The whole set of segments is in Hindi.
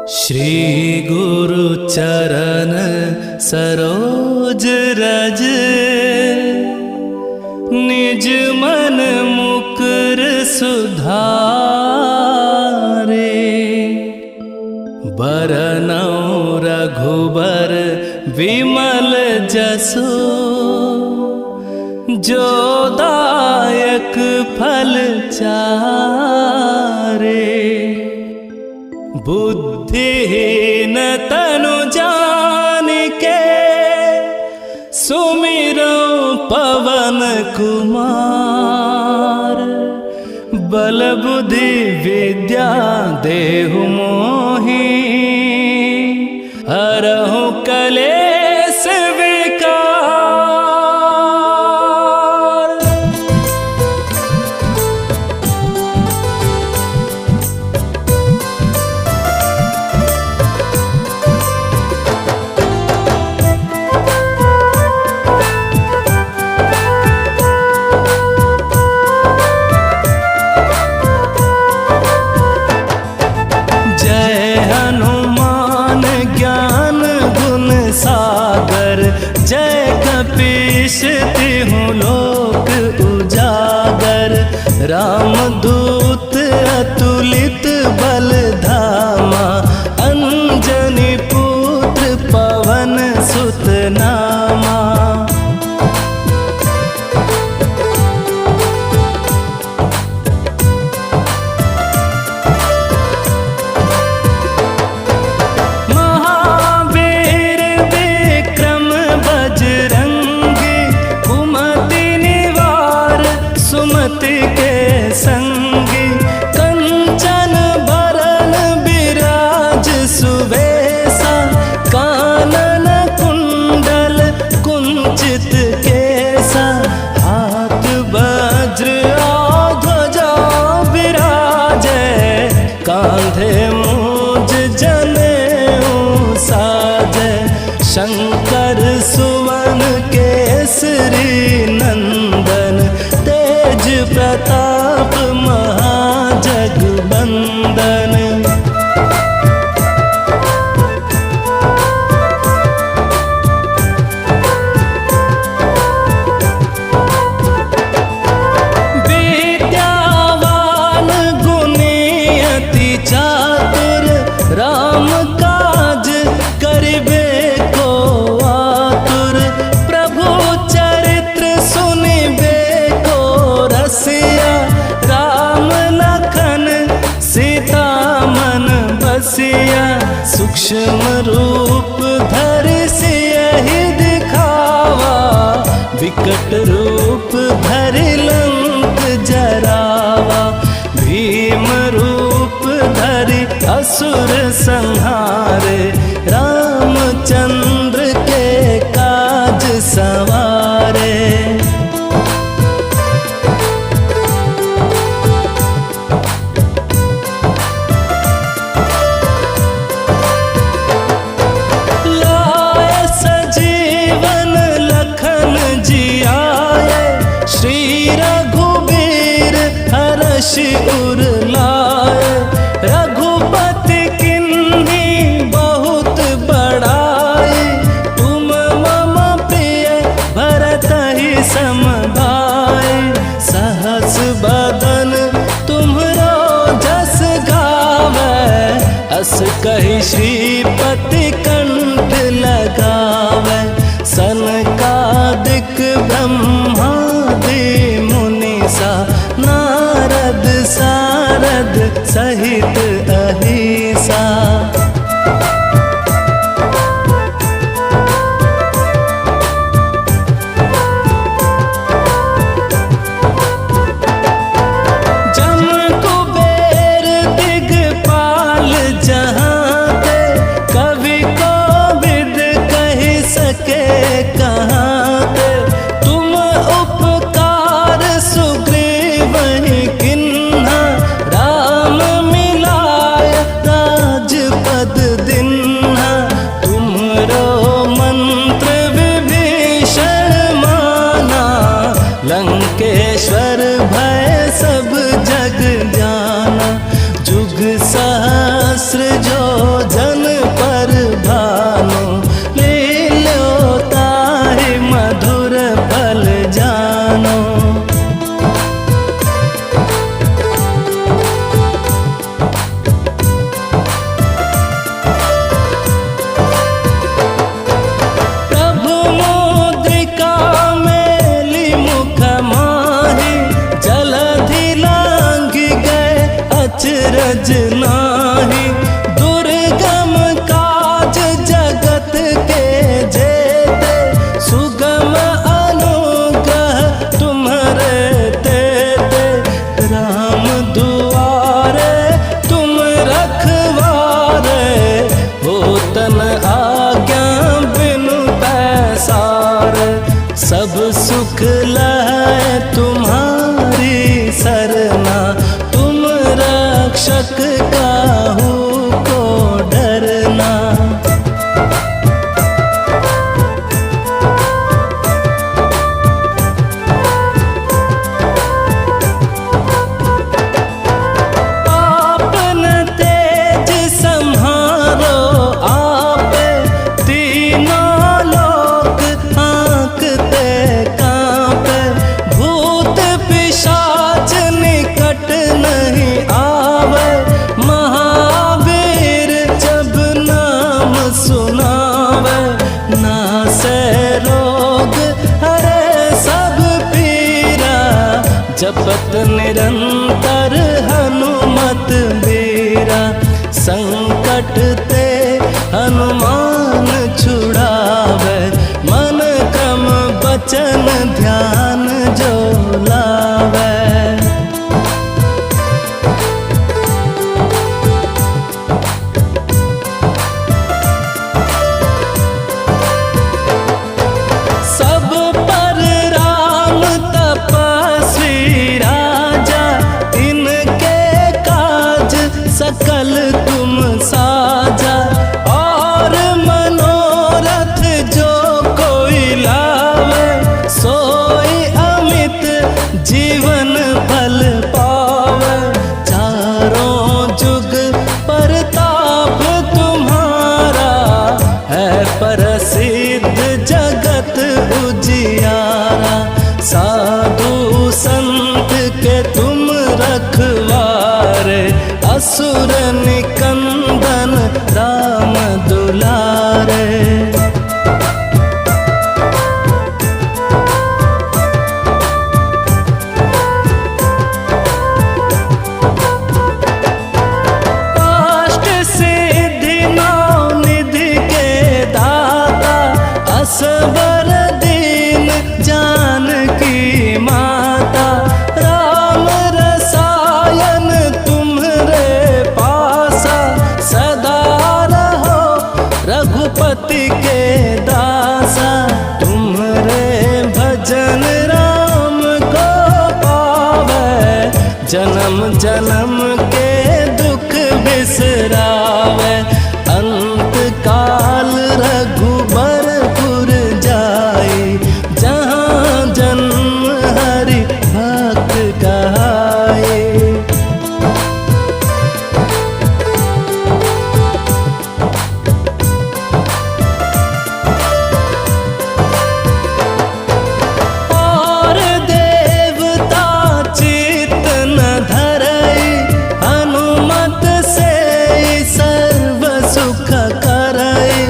श्री गुरु चरण सरोज रज, निज मन मुकुर सुधारे। बरनौ रघुबर विमल जसु, जो दायक फल चारे। बुद्धिहीन तनु जानिके, सुमिरो पवन कुमार। बल बुद्धि विद्या देहु मोहि, हरहु कलेश विकार। सागर जय कपीश तिहुँ लोक उजागर। रामदूत अतुलित बल धामा, अंजनी पुत्र पवन सुत नामा। के संगी कंचन बरन बिराज सुवेशा। कानन कुंडल कुंचित केसा, हाथ वज्र ध्वजा विराजे। कांधे मूज जनेऊ साजे, शंकर सुवन केसरी नंदन। तेज प्रताप महाजगबंदन। विद्यावान गुणी अति चातुर, राम काज करिबे को आतुर। प्रभु चरित्र सुनिबे रसिया, राम लखन सीता मन बसिया। सूक्ष्म रूप धरि सियहि दिखावा, विकट रूप धरि लंक जरावा। भीम रूप धरि असुर संहारे, रामचंद्र के काज सवारे। उर लाए, रघुपति किन्ही बहुत बड़ाई। तुम मम प्रिय भरत ही सम भाई। सहस बदन तुम्हरो जस गावे, अस कहि श्रीपति कंठ लगावे। सनकादिक ब्रह्मादि मुनीसा, नारद सारद सहित अहिसा। जम कुबेर दिगपाल जहाते, कवि कोविद कहि सके कहाते। तुम उपकार सुग्रीव ही किन्हा, राम मिला अचरज नाही। दुर्गम काज जगत के जेते, सुगम अनुग्रह तुम्हारे तेते। राम दुआरे तुम रखवारे, होतन आज्ञा बिनु पैसार। सब सुख लहै तुम्हारी सरना, तुम रक्षक काहू को डरना। आपन तेज संहारो आपे, तीनों लोक आंकते कांपे। भूत पिशाच निकट नहीं आवे, महावीर जब नाम सुनावे। नासे रोग हरे सब पीरा, जपत निरंतर हनुमत बीरा। संकट ते हनुमान छुड़ावे, मन क्रम बचन ध्यान जो लावे। सब पर राम तपस्वी राजा, इनके काज सकल तुम साजा। और मनोरथ जो कोई लावे, सोई अमित जीवन फल पावे। चारों जुग परताप तुम्हारा, है प्रसिद्ध जगत उजियारा। साधु संत के तुम रखवारे, असुर निकंदन राम दुलारे। अष्ट सिद्धि नौ निधि के दाता, असबर दीन जानकी माता। राम रसायन तुम्हरे पासा, सदा रहो रघुपति के दासा। तुम्हरे भजन राम को पावे, जन्म जन्म के दुख बिसरावे। अंत काल रघुबरपुर जाई, जहाँ जन्म हरि भक्त कहाए। और देवता चित्त न धरई, हनुमत से सर्व सुख करई।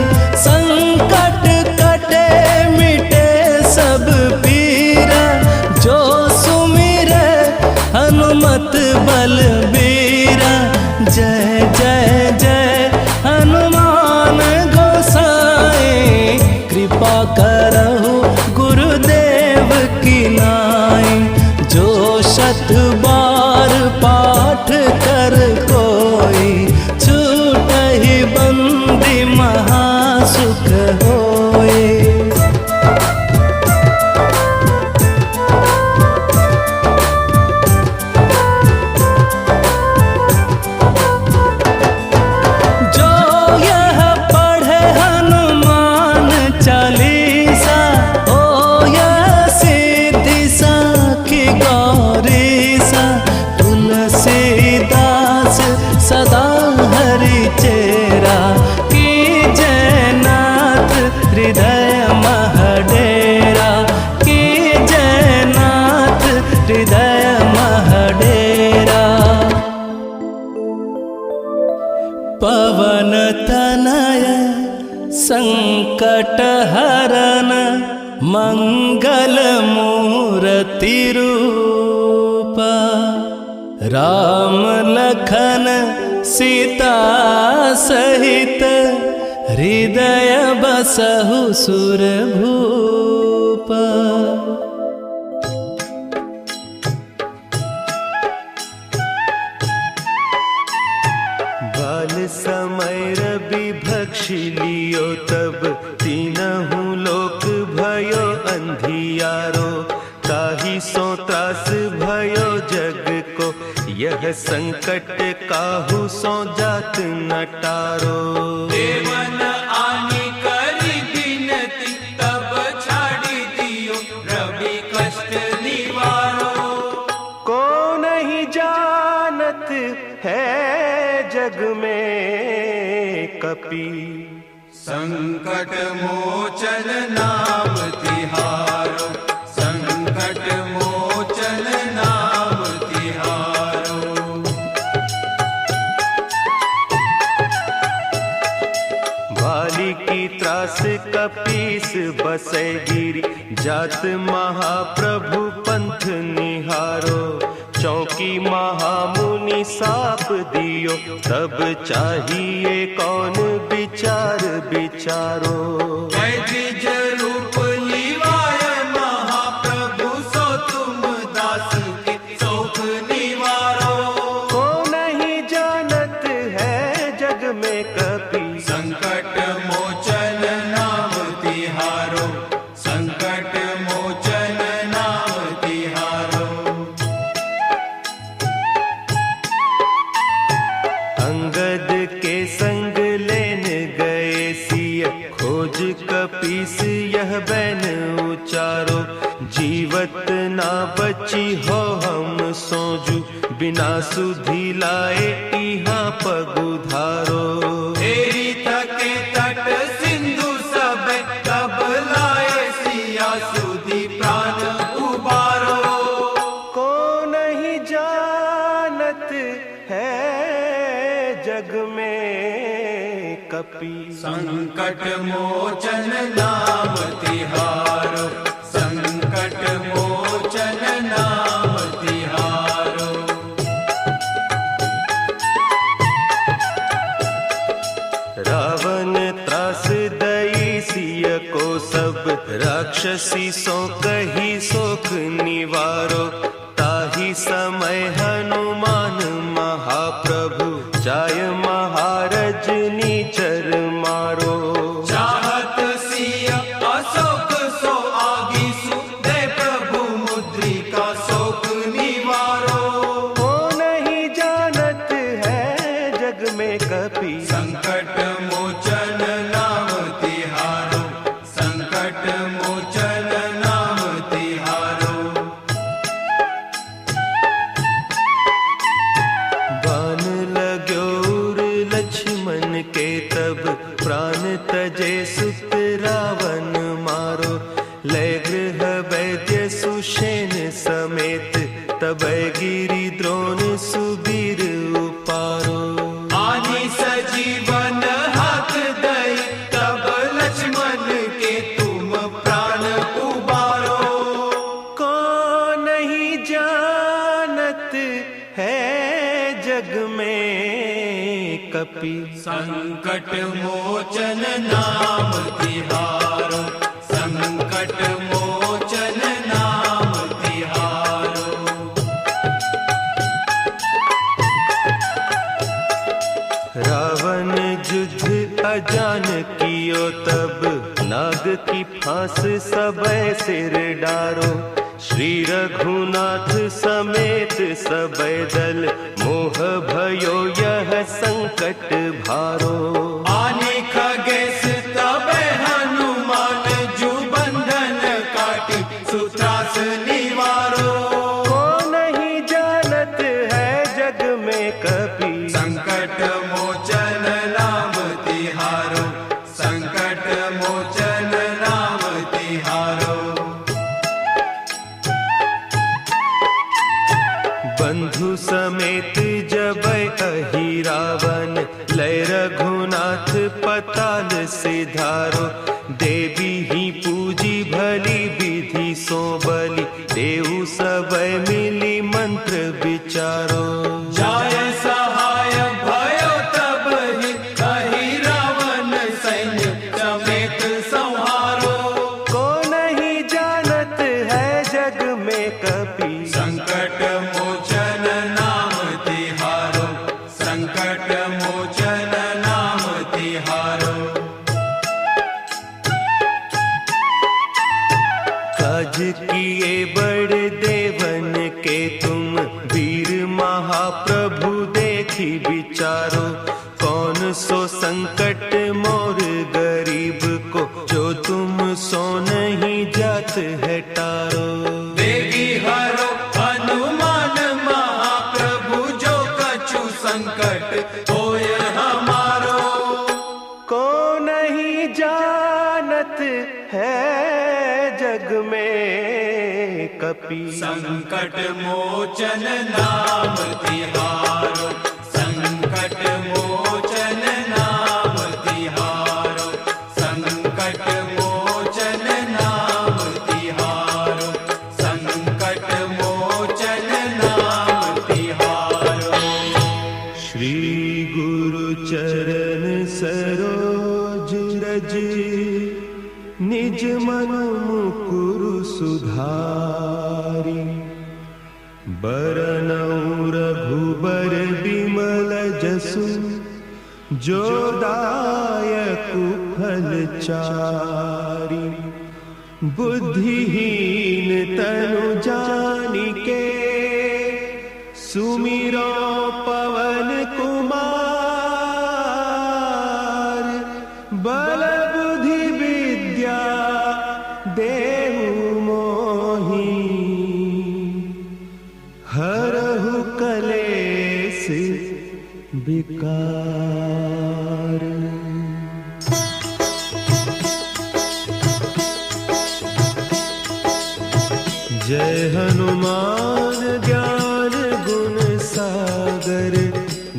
संकट कटे मिटे सब पीरा, जो सुमिरे हनुमत बलबीरा। जय जय जय हनुमान गोसाई, कृपा करहु गुरुदेव की नाई। जो शत बार पाठ कर कोई, छूटहि बंदी महासुख होई। जो यह पढ़े हनुमान चालीसा, ओ यह सिद्धि साखी गौरीसा। तुलसीदास सदा हरि चेरा, की जयनाथ हृदय महडेरा। की जयनाथ हृदय महडेरा। पवन तनय संकट हरन, मंगल मूर्ति रूप। राम लखन सीता सहित हृदय बसहु सुरभूप। बाल समय रवि भक्षि लियो तब तीनहु लोक भयो अंधियारो। ताहि सो त्रास भयो जग को यह संकट काहू सो जात न टारो। देवन आनी करी बिनती तब छाड़ी दियो रवि कष्ट निवारो। को नहीं जानत है जग में कपि संकट मोचन नाम तिहारो। संकट मोचन नाम तिहारो। बाली की त्रास कपीस बसे गिरी जात महाप्रभु पंथ निहारो। चौकी महामुनि साप दियो तब चाहिए कौन विचार विचारो। द्विज रूप लिवाय महाप्रभु सो तुम दास के शोक निवारो। को नहीं जानत है जग में कपि संकट मोचन नाम तिहारो। संकट मोचन नाम तिहारो। अंगद के संग लेन गए सिय खोज कपीस यह बैन उचारो। जीवत ना बची हो हम सोजू बिना सुधि लाए इहाँ पगुधारो। तेरी थके तट सिंधु सब कब लाए सिया सुधी प्राण उबारो। को नहीं जानत है जग में कपि संकट मोचन नाम तिहारो। संकट मोचन नाम तिहारो। रावण त्रास दई सिय को सब राक्षसी सो कही शोक निवारो। ताहि समय हनुमान महाप्रभु जाय महारज नीचर मारो। चाहत सिया अशोक सो आगीसु दे प्रभु मुद्रिका शोक निवारो। को नहीं जानत है जग में कपि संकट मोचन नाम तिहारो। संकट मोचन नाम तिहारो। बान लाग्यो उर लक्ष्मण के तब प्राण तजे सुत रावण मारो। लय गृह वैद्य सुषेण समेत तब गिरि द्रोण सुबीर उपारो। आनी सजीवन हाथ दई तब लक्ष्मण के तुम प्राण उबारो। को नहीं जानत है जग में कपि संकट मोचन नाम तिहारो। संकट मोचन नाम तिहारो। रावण युद्ध अजान कियो तब नाग की फांस सबय सिर डारो। श्री रघुनाथ समेत सबय दल मोह भयो यह संकट भारो। आने खगेश तबे हनुमान जू बंधन काटी सुत्रास निवारो। को नहीं जानत है जग में कपि संकट मोचन नाम तिहारो। संकट मोचन नाम तिहारो। बंधु समेत जबै अहि रावण लय रघुनाथ पताल सिधारो। देवी ही पूजी भली विधि सो बलि देहु सबय मिली मंत्र विचारो। थी विचारो, कौन सो संकट मोर गरीब को, जो तुम सो नहीं जात है टारो। देगी हरो हनुमान महाप्रभु, जो कछु संकट होय हमारो। को नहीं जानत है जग में कपि, संकट मोचन नाम तिहारो, संकट मोचन नाम तिहारो, संकट मोचन नाम तिहारो, संकट मोचन नाम तिहारो। श्री गुरु चरण सरोज रज, निज मन मुकुरु सुधारी। बरनउँ रघुबर बिमल जसु, जो दायकु फल चारि। बुद्धिहीन तनु जानिके, सुमिरो पवन कुमार। बल बुद्धि विद्या देहु मोहि, हरहु कलेस विकार। जय हनुमान ज्ञान गुण सागर,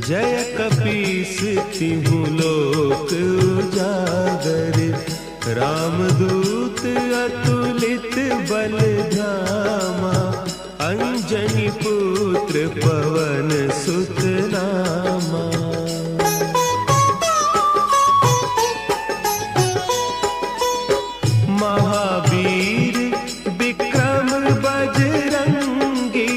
जय कपीस तिहु लोक उजागर। रामदूत अतुलित बल धामा, अंजनी पुत्र पवन सुत नामा। महावीर विक्रम बजरंगी,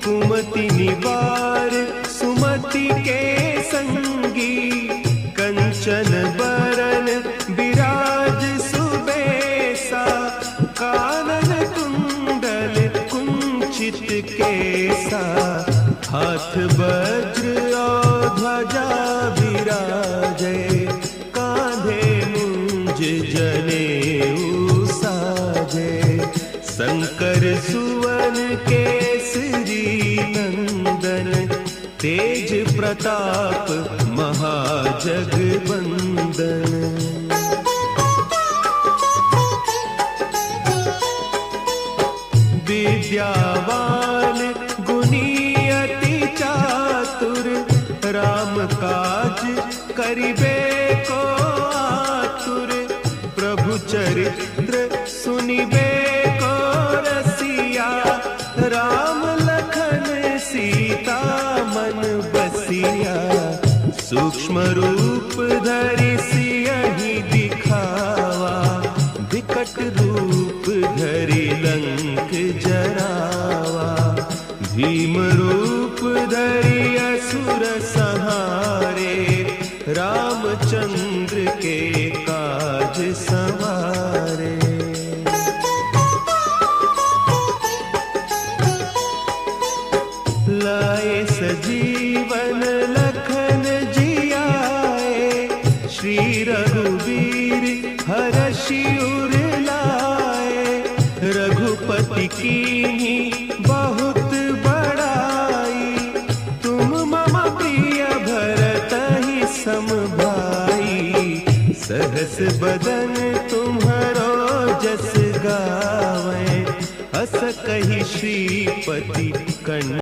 कुमति निवार सुमति के संगी। कंचन बरन विराज सुबेसा, कानन कुंडल कुंचित केसा। हाथ वज्र और ध्वजा विराजे, कांधे मुंज जनेऊ साजे। शंकर सुवन केसरी नंदन, तेज प्रताप महाजगबंदन। विद्यावान गुणी अति चातुर, राम काज करिबे को आतुर। प्रभु चरित्र सुनिबे को रसिया, राम लखन सीता मन बसिया। सूक्ष्म रूप धरि सियहि दिखावा, विकट रूप धरि लंक जरावा। भीम रूप धरि असुर संहारे, रामचंद्र के काज संवारे। लाए सजीवन लखन जियाए, श्री रघुवीर हरषि उर लाए। रघुपति कीन्ही बहुत बड़ाई, तुम मम प्रिय भरतहि सम भाई। सहस बदन तुम्हरो जस गावें, अस कहि श्रीपति कंठ।